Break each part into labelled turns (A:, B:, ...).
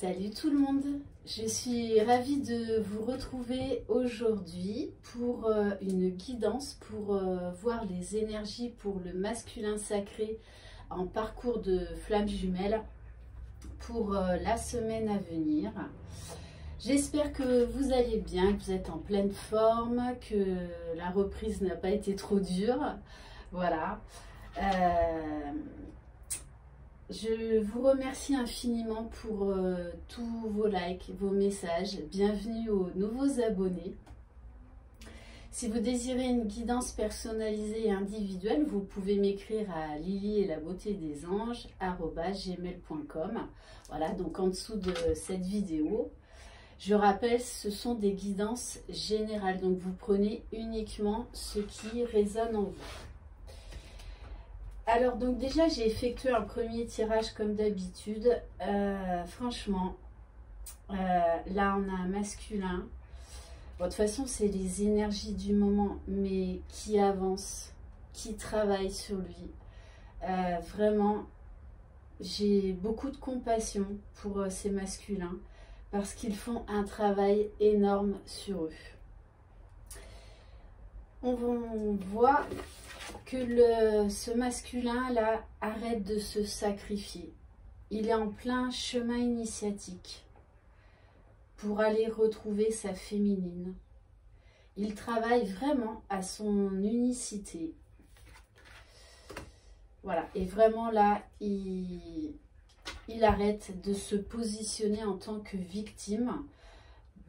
A: Salut tout le monde, je suis ravie de vous retrouver aujourd'hui pour une guidance pour voir les énergies pour le masculin sacré en parcours de flammes jumelles pour la semaine à venir. J'espère que vous allez bien, que vous êtes en pleine forme, que la reprise n'a pas été trop dure. Voilà. Je vous remercie infiniment pour tous vos likes, vos messages. Bienvenue aux nouveaux abonnés. Si vous désirez une guidance personnalisée et individuelle, vous pouvez m'écrire à lily-et-la-beauté-des-anges@gmail.com. Voilà, donc en dessous de cette vidéo. Je rappelle, ce sont des guidances générales, donc vous prenez uniquement ce qui résonne en vous. Alors donc déjà j'ai effectué un premier tirage comme d'habitude. Franchement, là on a un masculin. Bon, de toute façon c'est les énergies du moment, mais qui avance, qui travaille sur lui. Vraiment, j'ai beaucoup de compassion pour ces masculins parce qu'ils font un travail énorme sur eux. On voit que ce masculin-là arrête de se sacrifier. Il est en plein chemin initiatique pour aller retrouver sa féminine. Il travaille vraiment à son unicité. Voilà, et vraiment là, il arrête de se positionner en tant que victime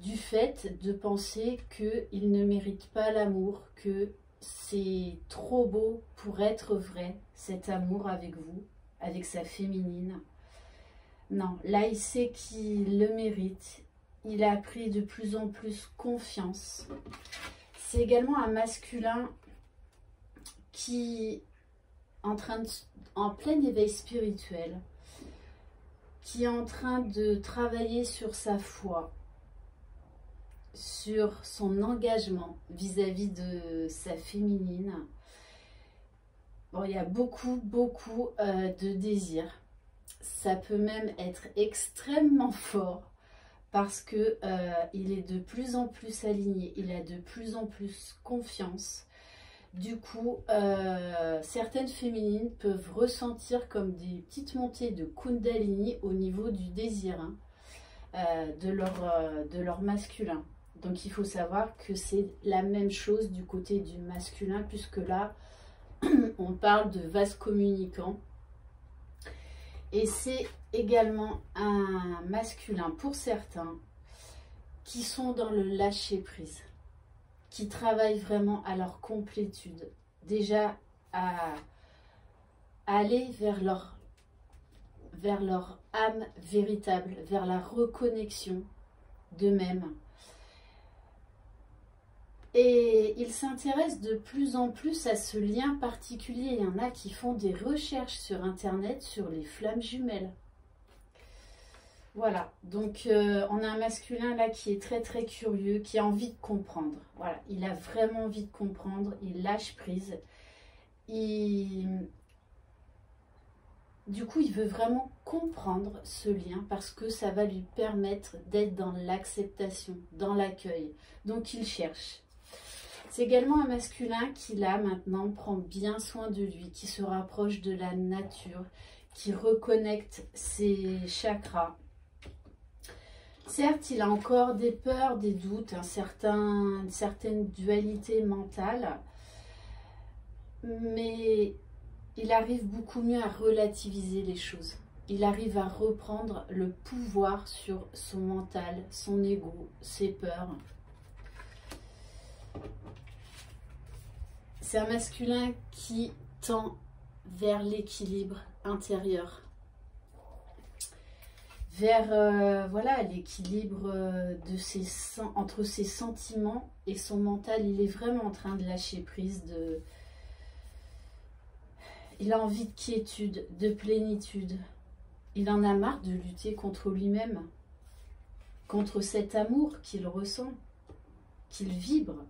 A: du fait de penser qu'il ne mérite pas l'amour, que c'est trop beau pour être vrai, cet amour avec vous, avec sa féminine. Non, là il sait qu'il le mérite, il a pris de plus en plus confiance. C'est également un masculin qui est en plein éveil spirituel, qui est en train de travailler sur sa foi, sur son engagement vis-à-vis de sa féminine. Bon, il y a beaucoup de désirs. Ça peut même être extrêmement fort parce que il est de plus en plus aligné, il a de plus en plus confiance. Du coup, certaines féminines peuvent ressentir comme des petites montées de Kundalini au niveau du désir, hein, de leur masculin. Donc il faut savoir que c'est la même chose du côté du masculin, puisque là, on parle de vase communicant. Et c'est également un masculin pour certains qui sont dans le lâcher-prise, qui travaillent vraiment à leur complétude. Déjà à aller vers leur âme véritable, vers la reconnexion d'eux-mêmes. Et ils s'intéressent de plus en plus à ce lien particulier. Il y en a qui font des recherches sur Internet sur les flammes jumelles. Voilà, donc on a un masculin là qui est très curieux, qui a envie de comprendre. Voilà, il a vraiment envie de comprendre, il lâche prise. Du coup, il veut vraiment comprendre ce lien parce que ça va lui permettre d'être dans l'acceptation, dans l'accueil. Donc il cherche. C'est également un masculin qui là maintenant prend bien soin de lui, qui se rapproche de la nature, qui reconnecte ses chakras. Certes, il a encore des peurs, des doutes, une certaine dualité mentale, mais il arrive beaucoup mieux à relativiser les choses. Il arrive à reprendre le pouvoir sur son mental, son ego, ses peurs. C'est un masculin qui tend vers l'équilibre intérieur, vers voilà, l'équilibre entre ses sentiments et son mental. Il est vraiment en train de lâcher prise. Il a envie de quiétude, de plénitude. Il en a marre de lutter contre lui-même, contre cet amour qu'il ressent, qu'il vibre.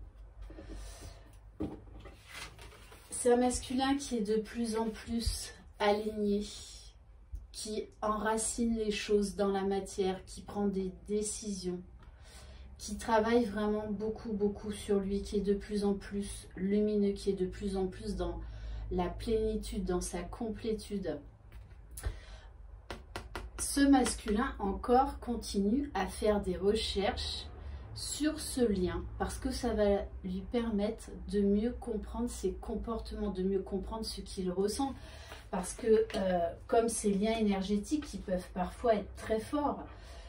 A: C'est un masculin qui est de plus en plus aligné, qui enracine les choses dans la matière, qui prend des décisions, qui travaille vraiment beaucoup, beaucoup sur lui, qui est de plus en plus lumineux, qui est de plus en plus dans la plénitude, dans sa complétude. Ce masculin encore continue à faire des recherches sur ce lien parce que ça va lui permettre de mieux comprendre ses comportements, de mieux comprendre ce qu'il ressent. Parce que comme ces liens énergétiques qui peuvent parfois être très forts,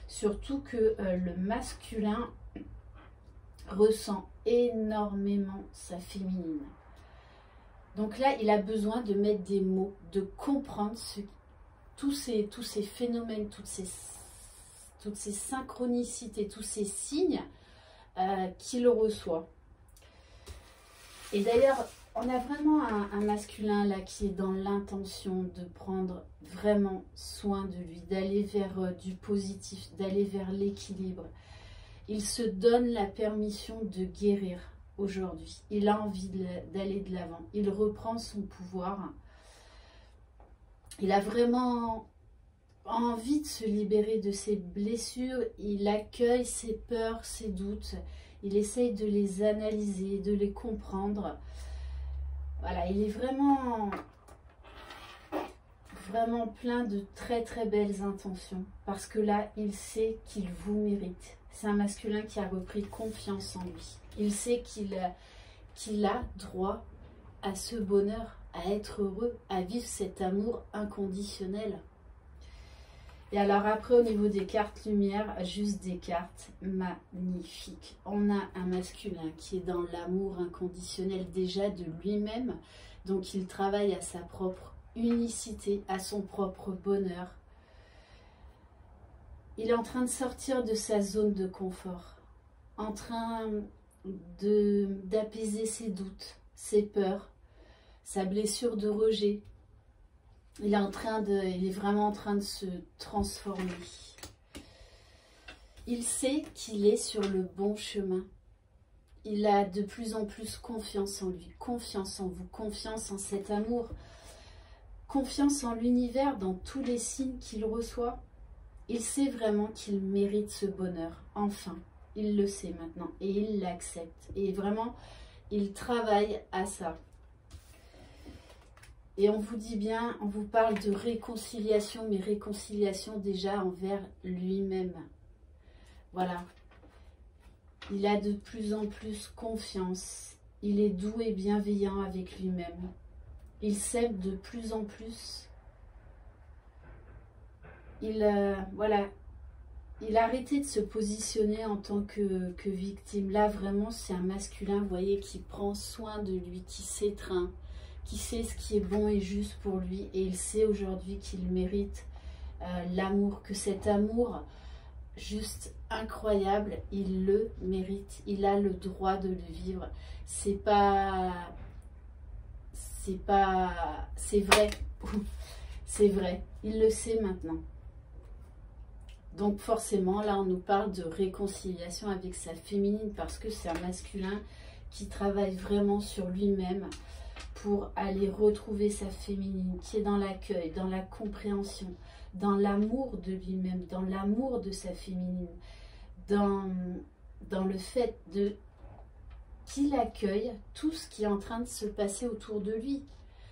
A: surtout que le masculin ressent énormément sa féminine. Donc là, il a besoin de mettre des mots, de comprendre tous ces phénomènes, toutes ces synchronicités, tous ces signes qu'il reçoit. Et d'ailleurs, on a vraiment un masculin là qui est dans l'intention de prendre vraiment soin de lui, d'aller vers du positif, d'aller vers l'équilibre. Il se donne la permission de guérir aujourd'hui. Il a envie d'aller de l'avant. Il reprend son pouvoir. Il a vraiment envie de se libérer de ses blessures. Il accueille ses peurs, ses doutes. Il essaye de les analyser, de les comprendre. Voilà, il est vraiment plein de très très belles intentions. Parce que là, il sait qu'il vous mérite. C'est un masculin qui a repris confiance en lui. Il sait qu'il a droit à ce bonheur, à être heureux, à vivre cet amour inconditionnel. Et alors après, au niveau des cartes lumière, juste des cartes magnifiques. On a un masculin qui est dans l'amour inconditionnel déjà de lui-même. Donc il travaille à sa propre unicité, à son propre bonheur. Il est en train de sortir de sa zone de confort, en train d'apaiser ses doutes, ses peurs, sa blessure de rejet. Il est vraiment en train de se transformer. Il sait qu'il est sur le bon chemin. Il a de plus en plus confiance en lui, confiance en vous, confiance en cet amour, confiance en l'univers, dans tous les signes qu'il reçoit. Il sait vraiment qu'il mérite ce bonheur, enfin, il le sait maintenant et il l'accepte. Et vraiment, il travaille à ça. Et on vous dit bien, on vous parle de réconciliation, mais réconciliation déjà envers lui-même. Voilà, il a de plus en plus confiance, il est doux et bienveillant avec lui-même. Il s'aime de plus en plus. Voilà, il a arrêté de se positionner en tant que victime. Là, vraiment, c'est un masculin, vous voyez, qui prend soin de lui, qui s'étreint, qui sait ce qui est bon et juste pour lui. Et il sait aujourd'hui qu'il mérite l'amour, que cet amour juste incroyable, il le mérite. Il a le droit de le vivre. C'est vrai. C'est vrai. Il le sait maintenant. Donc forcément, là, on nous parle de réconciliation avec sa féminine parce que c'est un masculin qui travaille vraiment sur lui-même pour aller retrouver sa féminine, qui est dans l'accueil, dans la compréhension, dans l'amour de lui-même, dans l'amour de sa féminine, dans le fait qu'il accueille tout ce qui est en train de se passer autour de lui.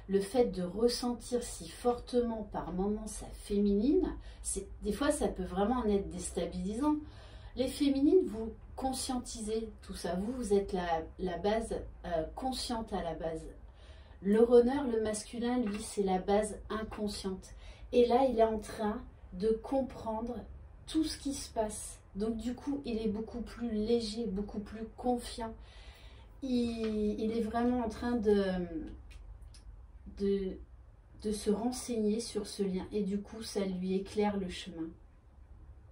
A: Le fait de ressentir si fortement par moments sa féminine, des fois ça peut vraiment en être déstabilisant. Les féminines, vous conscientisez tout ça. Vous êtes la base consciente à la base. Le runner, le masculin, lui, c'est la base inconsciente. Et là, il est en train de comprendre tout ce qui se passe. Donc du coup, il est beaucoup plus léger, beaucoup plus confiant. Il est vraiment en train de se renseigner sur ce lien. Et du coup, ça lui éclaire le chemin.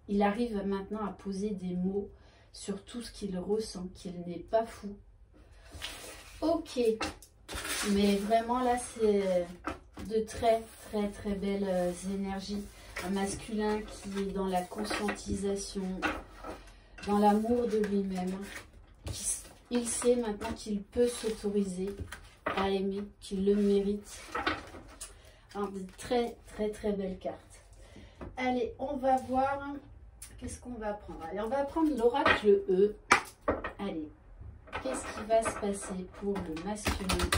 A: Il arrive maintenant à poser des mots sur tout ce qu'il ressent, qu'il n'est pas fou. Ok. Mais vraiment, là, c'est de très, très, très belles énergies. Un masculin qui est dans la conscientisation, dans l'amour de lui-même. Il sait maintenant qu'il peut s'autoriser à aimer, qu'il le mérite. Alors, de très, très, très belles cartes. Allez, on va voir. Qu'est-ce qu'on va prendre? Allez, on va prendre l'oracle E. Allez, qu'est-ce qui va se passer pour le masculin?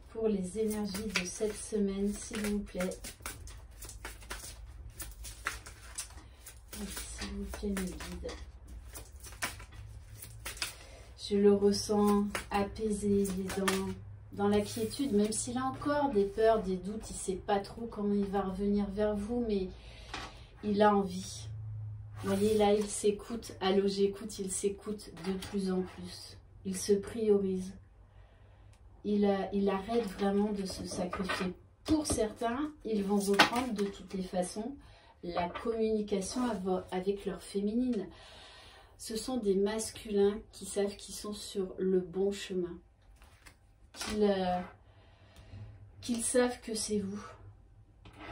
A: Pour les énergies de cette semaine, s'il vous plaît. S'il vous plaît, mes guides. Je le ressens apaisé, il est dans la quiétude, même s'il a encore des peurs, des doutes, il ne sait pas trop comment il va revenir vers vous, mais il a envie. Vous voyez, là, il s'écoute. Allô, j'écoute, il s'écoute de plus en plus. Il se priorise. Il arrête vraiment de se sacrifier. Pour certains, ils vont reprendre de toutes les façons la communication avec leur féminine. Ce sont des masculins qui savent qu'ils sont sur le bon chemin. Qu'ils savent que c'est vous.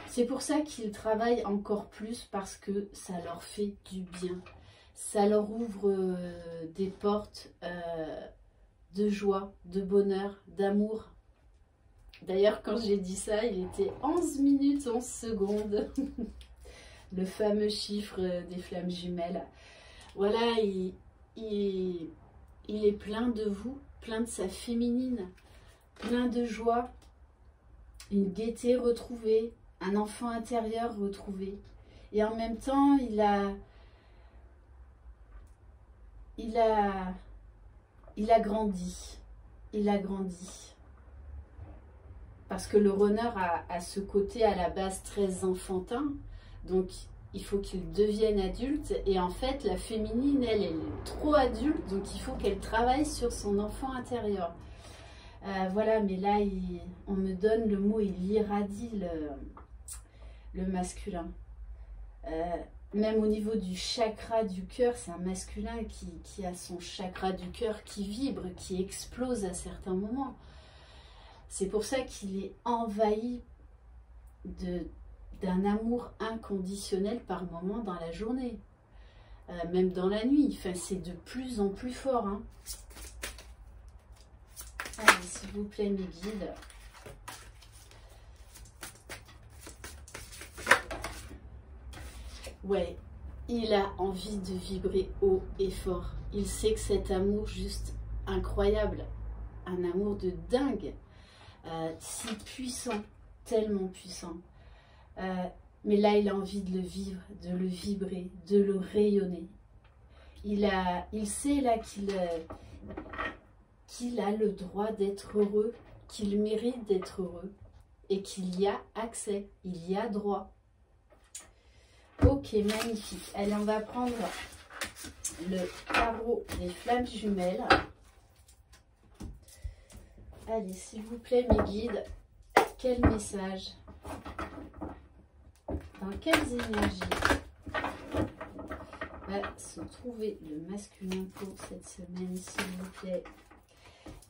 A: C'est pour ça qu'ils travaillent encore plus, parce que ça leur fait du bien. Ça leur ouvre des portes de joie, de bonheur, d'amour. D'ailleurs, quand j'ai dit ça, il était 11 minutes 11 secondes. Le fameux chiffre des flammes jumelles. Voilà, il est plein de vous, plein de sa féminine, plein de joie, une gaieté retrouvée, un enfant intérieur retrouvé. Et en même temps, il a grandi. Il a grandi. Parce que le runner a ce côté à la base très enfantin. Donc, il faut qu'il devienne adulte. Et en fait, la féminine, elle est trop adulte. Donc, il faut qu'elle travaille sur son enfant intérieur. Voilà, mais là, on me donne le mot, il irradie le masculin. Même au niveau du chakra du cœur, c'est un masculin qui a son chakra du cœur qui vibre, qui explose à certains moments. C'est pour ça qu'il est envahi d'un amour inconditionnel par moment dans la journée. Même dans la nuit, enfin, c'est de plus en plus fort. Hein. Allez, s'il vous plaît, mes guides. Ouais, il a envie de vibrer haut et fort. Il sait que cet amour juste incroyable, un amour de dingue, si puissant, tellement puissant. Mais là, il a envie de le vivre, de le vibrer, de le rayonner. Il sait là qu'il a le droit d'être heureux, qu'il mérite d'être heureux et qu'il y a accès, il y a droit. Ok, magnifique. Allez, on va prendre le tarot des flammes jumelles. Allez, s'il vous plaît, mes guides, quel message? Dans quelles énergies va se trouver le masculin pour cette semaine, s'il vous plaît?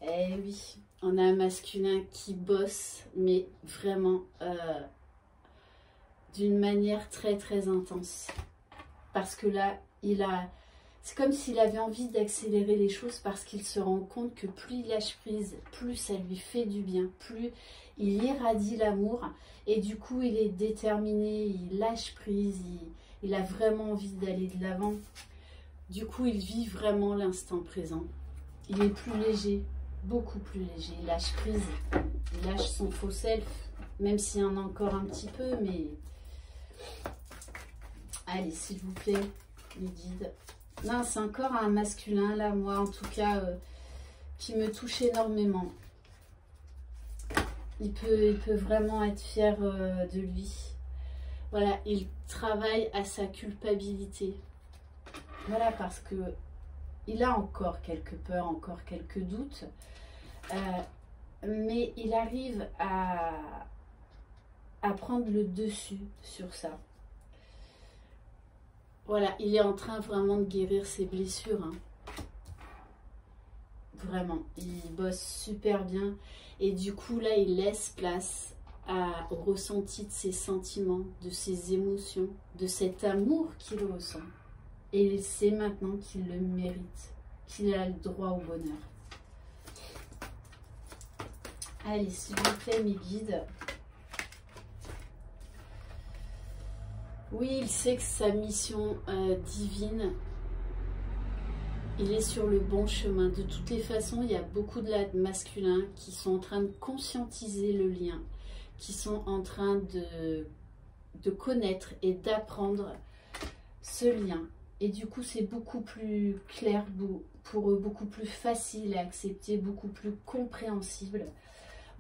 A: Eh oui, on a un masculin qui bosse, mais vraiment d'une manière très très intense. Parce que là, c'est comme s'il avait envie d'accélérer les choses, parce qu'il se rend compte que plus il lâche prise, plus ça lui fait du bien, plus il irradie l'amour, et du coup il est déterminé, il lâche prise, il a vraiment envie d'aller de l'avant. Du coup il vit vraiment l'instant présent. Il est plus léger, beaucoup plus léger, il lâche prise, il lâche son faux self, même s'il y en a encore un petit peu, mais... Allez, s'il vous plaît, les guides. Non, c'est encore un masculin, là, moi, en tout cas, qui me touche énormément. Il peut vraiment être fier de lui. Voilà, il travaille à sa culpabilité. Voilà, parce que il a encore quelques peurs, encore quelques doutes. Mais il arrive à prendre le dessus sur ça. Voilà, il est en train vraiment de guérir ses blessures. Hein. Vraiment, il bosse super bien. Et du coup, là, il laisse place au ressenti de ses sentiments, de ses émotions, de cet amour qu'il ressent. Et il sait maintenant qu'il le mérite, qu'il a le droit au bonheur. Allez, s'il vous plaît, mes guides. Oui, il sait que sa mission divine, il est sur le bon chemin. De toutes les façons, il y a beaucoup de masculins qui sont en train de conscientiser le lien, qui sont en train de connaître et d'apprendre ce lien. Et du coup, c'est beaucoup plus clair pour eux, beaucoup plus facile à accepter, beaucoup plus compréhensible.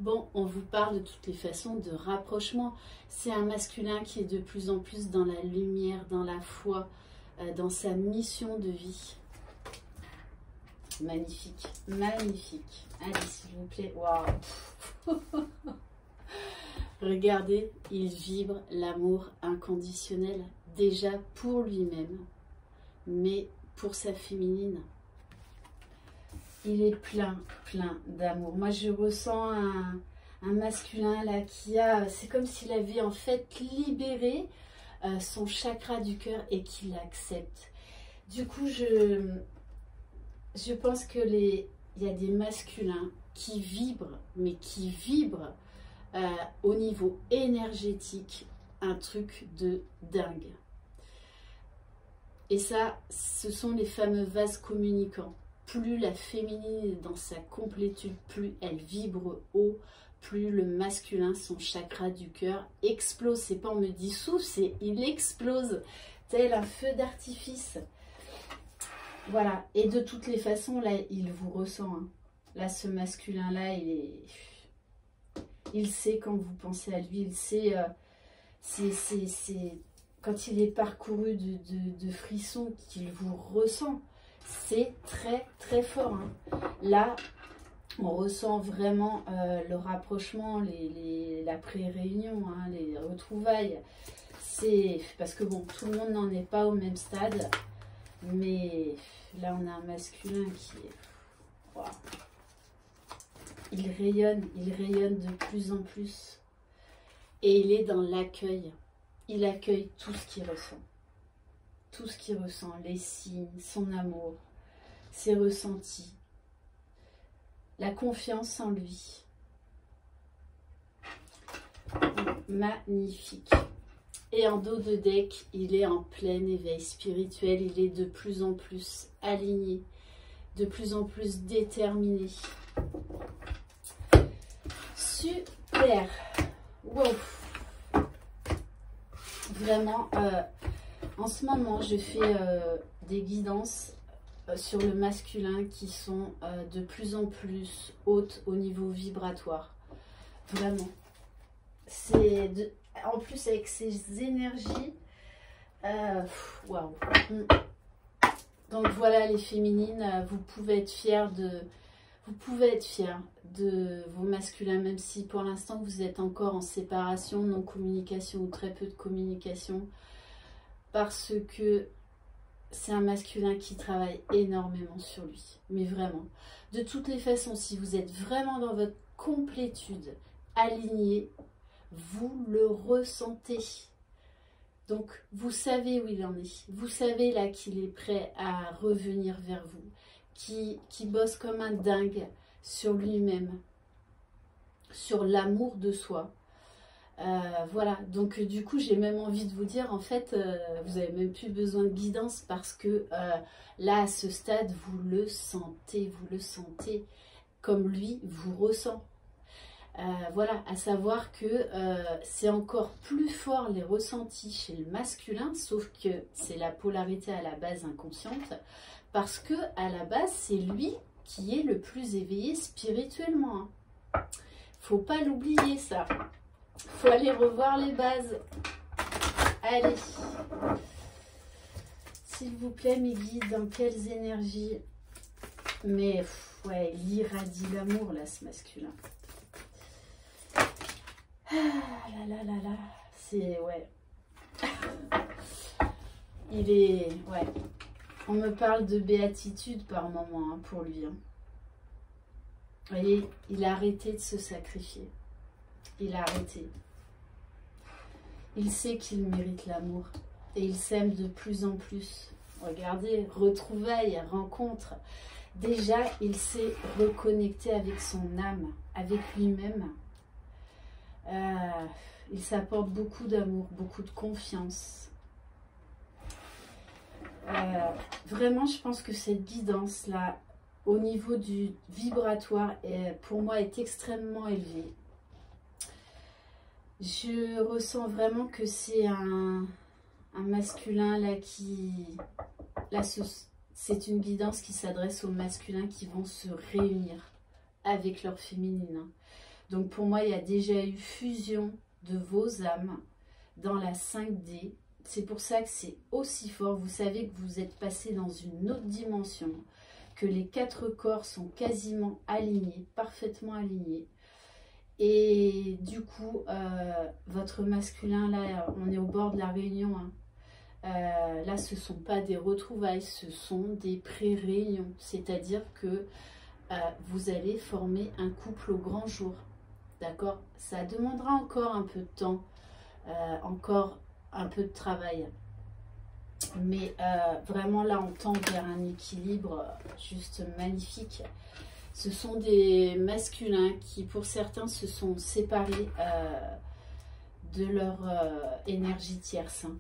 A: Bon, on vous parle de toutes les façons de rapprochement. C'est un masculin qui est de plus en plus dans la lumière, dans la foi, dans sa mission de vie. Magnifique, magnifique. Allez, s'il vous plaît. Waouh. Regardez, il vibre l'amour inconditionnel, déjà pour lui-même, mais pour sa féminine. Il est plein d'amour. Moi, je ressens un masculin là qui a... C'est comme s'il avait en fait libéré son chakra du cœur et qu'il accepte. Du coup, je pense que il y a des masculins qui vibrent, mais qui vibrent au niveau énergétique, un truc de dingue. Et ça, ce sont les fameux vases communicants. Plus la féminine est dans sa complétude, plus elle vibre haut, plus le masculin, son chakra du cœur, explose. C'est pas on me dit souffle, c'est il explose, tel un feu d'artifice. Voilà, et de toutes les façons, là, il vous ressent. Hein. Là, ce masculin-là, il sait quand vous pensez à lui, il sait, quand il est parcouru de frissons qu'il vous ressent. C'est très fort. Hein. Là, on ressent vraiment le rapprochement, la pré-réunion, hein, les retrouvailles. C'est parce que bon, tout le monde n'en est pas au même stade. Mais là, on a un masculin qui est... Wow. Il rayonne de plus en plus. Et il est dans l'accueil. Il accueille tout ce qu'il ressent. Tout ce qu'il ressent, les signes, son amour, ses ressentis, la confiance en lui. Magnifique. Et en dos de deck, il est en plein éveil spirituel, il est de plus en plus aligné, de plus en plus déterminé. Super. Wow. Vraiment, en ce moment, je fais des guidances sur le masculin qui sont de plus en plus hautes au niveau vibratoire. Vraiment. C'est en plus avec ces énergies. Waouh. Donc voilà les féminines, vous pouvez être fiers de vos masculins, même si pour l'instant vous êtes encore en séparation, non communication ou très peu de communication, parce que c'est un masculin qui travaille énormément sur lui, mais vraiment. De toutes les façons, si vous êtes vraiment dans votre complétude, aligné, vous le ressentez. Donc, vous savez où il en est. Vous savez là qu'il est prêt à revenir vers vous, qui bosse comme un dingue sur lui-même, sur l'amour de soi. Voilà, donc du coup, j'ai même envie de vous dire, en fait, vous n'avez même plus besoin de guidance parce que là, à ce stade, vous le sentez comme lui vous ressent. Voilà, à savoir que c'est encore plus fort les ressentis chez le masculin, sauf que c'est la polarité à la base inconsciente, parce que à la base, c'est lui qui est le plus éveillé spirituellement. Hein. Faut pas l'oublier ça. Faut aller revoir les bases. Allez. S'il vous plaît, mes guides, dans quelles énergies? Mais ouais, il irradie l'amour là, ce masculin. Ah là là là là, c'est ouais. Il est ouais. On me parle de béatitude par moment hein, pour lui. Hein. Vous voyez, il a arrêté de se sacrifier. Il a arrêté. Il sait qu'il mérite l'amour et il s'aime de plus en plus. Regardez, retrouvailles, rencontres. Déjà, il s'est reconnecté avec son âme, avec lui-même. Il s'apporte beaucoup d'amour, beaucoup de confiance. Vraiment, je pense que cette guidance-là, au niveau du vibratoire, pour moi, est extrêmement élevée. Je ressens vraiment que c'est un masculin là qui... Là, c'est une guidance qui s'adresse aux masculins qui vont se réunir avec leur féminine. Donc pour moi, il y a déjà eu fusion de vos âmes dans la 5D. C'est pour ça que c'est aussi fort. Vous savez que vous êtes passé dans une autre dimension, que les 4 corps sont quasiment alignés, parfaitement alignés. Et du coup, votre masculin, là, on est au bord de la réunion. Hein. Là, ce ne sont pas des retrouvailles, ce sont des pré-réunions. C'est-à-dire que vous allez former un couple au grand jour. D'accord? Ça demandera encore un peu de temps, encore un peu de travail. Mais vraiment, là, on tend vers un équilibre juste magnifique. Ce sont des masculins qui, pour certains, se sont séparés de leur énergie tierce. Hein.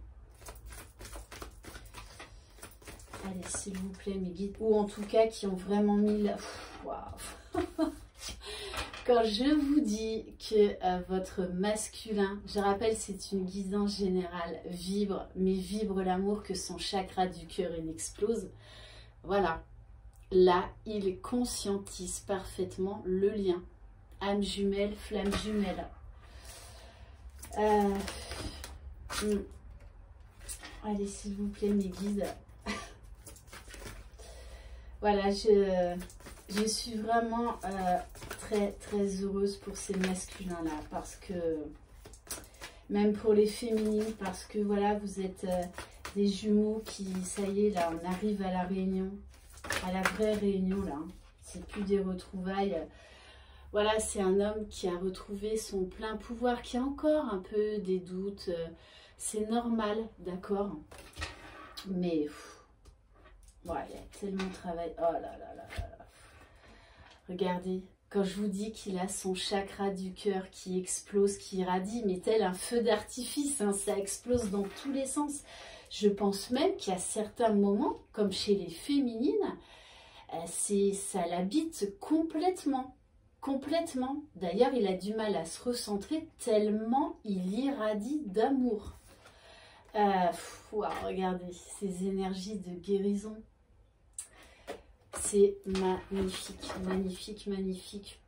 A: Allez, s'il vous plaît, mes guides. Ou en tout cas, qui ont vraiment mis la... Waouh. Quand je vous dis que votre masculin, je rappelle, c'est une guidance générale, vibre, mais vibre l'amour, que son chakra du cœur, il explose. Voilà. Là, il conscientise parfaitement le lien. Âme jumelle, flamme jumelle. Allez, s'il vous plaît, mes guides. Voilà, je suis vraiment très heureuse pour ces masculins-là. Parce que, même pour les féminines, parce que voilà, vous êtes des jumeaux qui, ça y est, là, on arrive à la réunion. À la vraie réunion là, c'est plus des retrouvailles. Voilà, c'est un homme qui a retrouvé son plein pouvoir, qui a encore un peu des doutes. C'est normal, d'accord. Mais ouais, il y a tellement de travail. Oh là là là là. Regardez, quand je vous dis qu'il a son chakra du cœur qui explose, qui irradie, mais tel un feu d'artifice, hein, ça explose dans tous les sens. Je pense même qu'il y a certains moments, comme chez les féminines, ça l'habite complètement. Complètement. D'ailleurs, il a du mal à se recentrer tellement il irradie d'amour. Wow, regardez, ces énergies de guérison. C'est magnifique, magnifique, magnifique.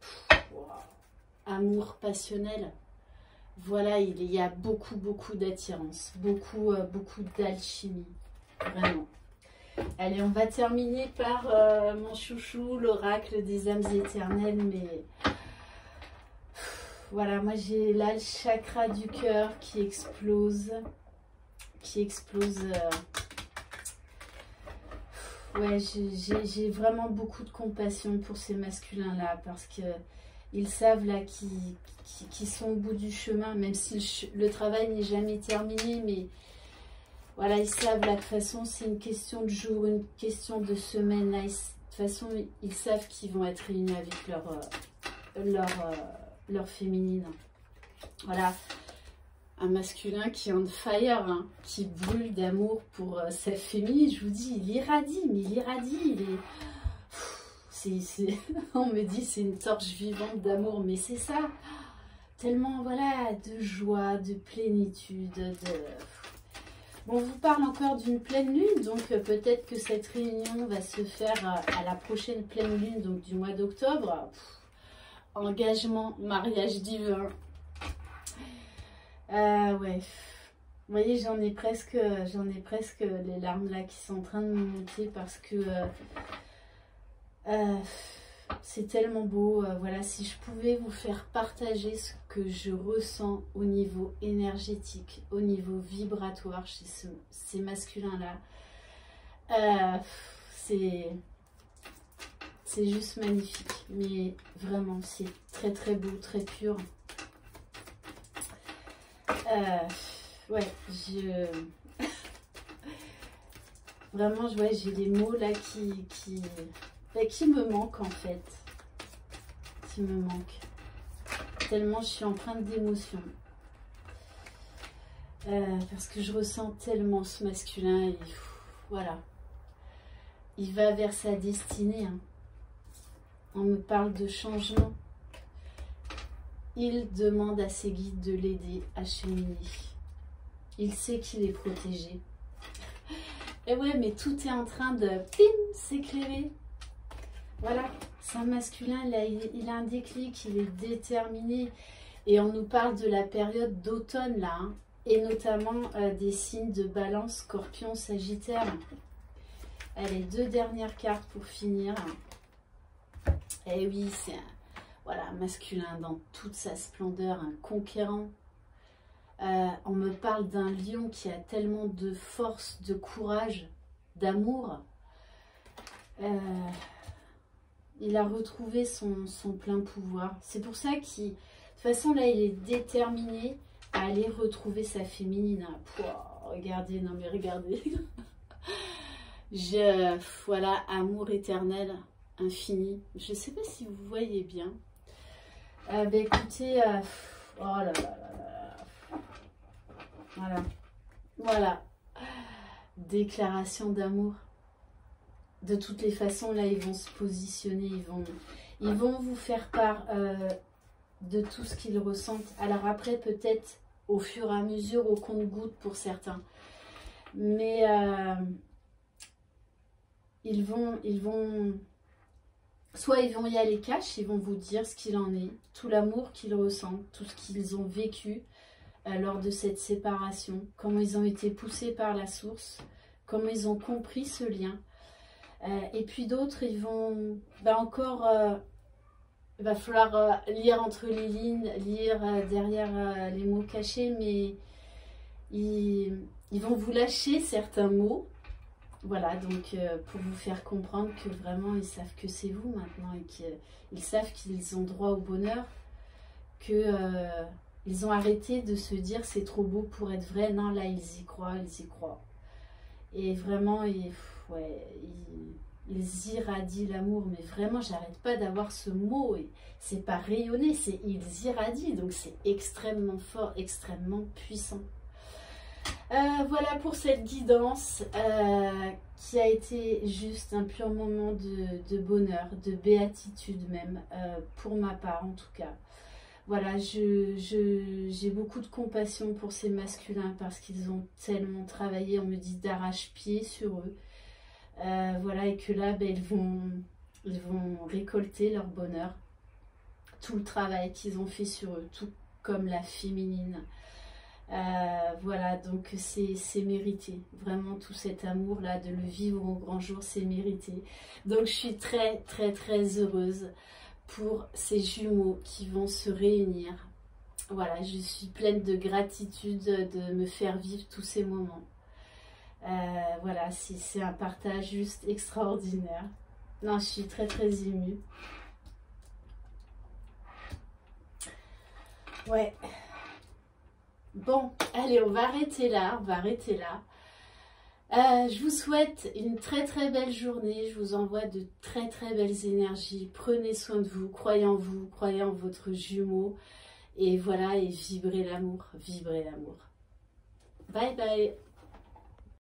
A: Wow. Amour passionnel. Voilà, il y a beaucoup d'attirance, beaucoup d'alchimie, vraiment. Allez, on va terminer par mon chouchou, l'oracle des âmes éternelles, mais voilà, moi j'ai là le chakra du cœur qui explose, ouais, j'ai vraiment beaucoup de compassion pour ces masculins-là, parce que ils savent là qui sont au bout du chemin, même si le travail n'est jamais terminé, mais voilà, ils savent là, de toute façon, c'est une question de jour, une question de semaine, là, de toute façon, ils savent qu'ils vont être réunis avec leur féminine. Voilà, un masculin qui est on fire, hein, qui brûle d'amour pour sa féminine, je vous dis, il irradie, mais il irradie, il est... On me dit c'est une torche vivante d'amour, mais c'est ça, tellement voilà, de joie, de plénitude, Bon, on vous parle encore d'une pleine lune, donc peut-être que cette réunion va se faire à la prochaine pleine lune, donc du mois d'octobre. Engagement, mariage divin. Ouais, vous voyez, j'en ai presque les larmes là qui sont en train de me monter parce que c'est tellement beau. Voilà, si je pouvais vous faire partager ce que je ressens au niveau énergétique, au niveau vibratoire chez ces masculins-là, c'est juste magnifique. Mais vraiment, c'est très beau, très pur. Ouais, vraiment, ouais, j'ai des mots là qui me manquent en fait. Qui me manquent. Tellement je suis empreinte d'émotion. Parce que je ressens tellement ce masculin. Et, voilà. Il va vers sa destinée. Hein. On me parle de changement. Il demande à ses guides de l'aider à cheminer. Il sait qu'il est protégé. Et ouais, mais tout est en train de s'éclairer. Voilà, c'est un masculin, il a un déclic, il est déterminé. Et on nous parle de la période d'automne là, hein, et notamment des signes de Balance, Scorpion, Sagittaire. Allez, 2 dernières cartes pour finir. Et oui, c'est un masculin dans toute sa splendeur, un conquérant. On me parle d'un lion qui a tellement de force, de courage, d'amour. Il a retrouvé son plein pouvoir. C'est pour ça qu'il... De toute façon, là, il est déterminé à aller retrouver sa féminine. Pouah, regardez, non mais regardez. Voilà, amour éternel, infini. Je ne sais pas si vous voyez bien. Écoutez, oh là là là là. Voilà. Voilà. Déclaration d'amour. De toutes les façons, là, ils vont se positionner. Ils vont vous faire part de tout ce qu'ils ressentent. Alors après, peut-être au fur et à mesure, au compte-gouttes pour certains. Mais ils vont... Soit ils vont y aller cash, ils vont vous dire ce qu'il en est, tout l'amour qu'ils ressentent, tout ce qu'ils ont vécu lors de cette séparation, comment ils ont été poussés par la source, comment ils ont compris ce lien. Et puis d'autres, ils vont encore... il va falloir lire entre les lignes, lire derrière les mots cachés, mais ils vont vous lâcher certains mots. Voilà, donc pour vous faire comprendre que vraiment ils savent que c'est vous maintenant et qu'ils savent qu'ils ont droit au bonheur, qu'ils ont arrêté de se dire c'est trop beau pour être vrai. Non, là ils y croient, ils y croient. Et vraiment, ils irradient l'amour, mais vraiment j'arrête pas d'avoir ce mot, et c'est pas rayonner, c'est ils irradient, donc c'est extrêmement fort, extrêmement puissant. Voilà pour cette guidance qui a été juste un pur moment de bonheur, de béatitude même, pour ma part en tout cas. Voilà, j'ai beaucoup de compassion pour ces masculins parce qu'ils ont tellement travaillé, on me dit d'arrache-pied sur eux. Voilà, et que là, ils vont récolter leur bonheur. Tout le travail qu'ils ont fait sur eux, tout comme la féminine. Voilà, donc c'est mérité. Vraiment, tout cet amour-là, de le vivre au grand jour, c'est mérité. Donc, je suis très, très, très heureuse pour ces jumeaux qui vont se réunir. Voilà, je suis pleine de gratitude de me faire vivre tous ces moments. Voilà, c'est un partage juste extraordinaire. Non, je suis très, très émue. Ouais. Bon, allez, on va arrêter là, je vous souhaite une très très belle journée, je vous envoie de très très belles énergies, prenez soin de vous, croyez en vous, croyez en votre jumeau, et voilà, et vibrez l'amour, vibrez l'amour. Bye bye.